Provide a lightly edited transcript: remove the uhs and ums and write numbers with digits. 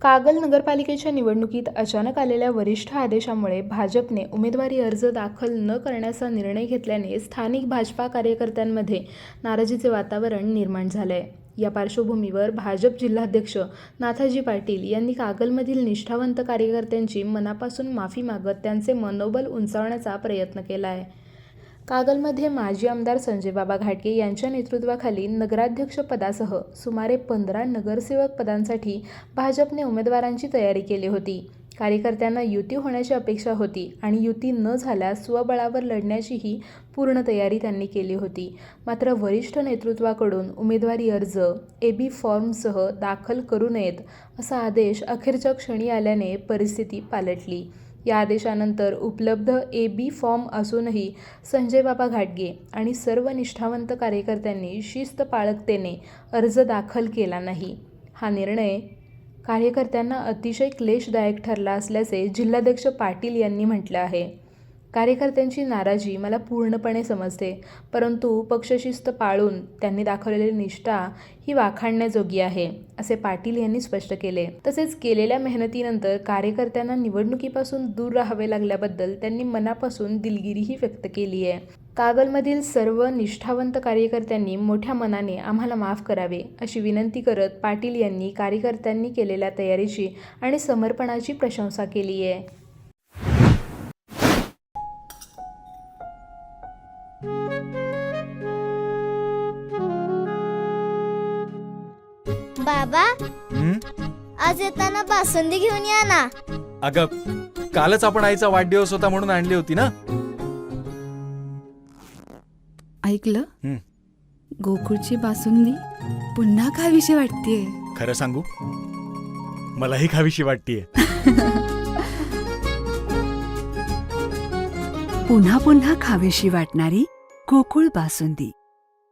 कागल नगरपालिकेच्या निवडणुकीत अचानक आलेल्या वरिष्ठ आदेशामुळे भाजपने उमेदवारी अर्ज दाखल न करण्याचा निर्णय घेतल्याने स्थानिक भाजपा कार्यकर्त्यांमध्ये नाराजीचे वातावरण निर्माण झाले. या पार्श्वभूमीवर भाजप जिल्हाध्यक्ष नाथाजी पाटील यांनी कागलमधील निष्ठावंत कार्यकर्त्यांची मनापासून माफी मागत त्यांचे मनोबल उंचावण्याचा प्रयत्न केला आहे. कागलमध्ये माजी आमदार संजयबाबा घाटगे यांच्या नेतृत्वाखाली नगराध्यक्षपदासह सुमारे 15 नगरसेवक पदांसाठी भाजपने उमेदवारांची तयारी केली होती. कार्यकर्त्यांना युती होण्याची अपेक्षा होती आणि युती न झाल्यास स्वबळावर लढण्याचीही पूर्ण तयारी त्यांनी केली होती. मात्र वरिष्ठ नेतृत्वाकडून उमेदवारी अर्ज AB फॉर्मसह दाखल करू नयेत असा आदेश अखेरच्या क्षणी आल्याने परिस्थिती पालटली. या आदेशानंतर उपलब्ध AB फॉर्म असूनही संजयबाबा घाटगे आणि सर्व निष्ठावंत कार्यकर्त्यांनी शिस्तपाळकतेने अर्ज दाखल केला नाही. हा निर्णय कार्यकर्त्यांना अतिशय क्लेशदायक ठरला असल्याचे जिल्हाध्यक्ष पाटील यांनी म्हटले आहे. कार्यकर्त्यांची नाराजी मला पूर्णपणे समजते, परंतु पक्षशिस्त पाळून त्यांनी दाखवलेली निष्ठा ही वाखाणण्याजोगी आहे, असे पाटील यांनी स्पष्ट केले. तसेच केलेल्या मेहनतीनंतर कार्यकर्त्यांना निवडणुकीपासून दूर राहावे लागल्याबद्दल त्यांनी मनापासून दिलगिरीही व्यक्त केली आहे. कागलमधील सर्व निष्ठावंत कार्यकर्त्यांनी मोठ्या मनाने आम्हाला माफ करावे अशी विनंती करत पाटील यांनी कार्यकर्त्यांनी केलेल्या तयारीची आणि समर्पणाची प्रशंसा केली आहे. बाबा, आज येताना बासुंदी घेऊन या ना. अगं, कालच आपण आईचा वाढदिवस होता म्हणून आणली होती ना. ऐकलं, गोकुळची बासुंदी पुन्हा खावीशी वाटतेय. खरं सांगू, मलाही खावीशी वाटतेय. पुन्हा पुन्हा खावीशी वाटणारी गोकुळ बासुंदी.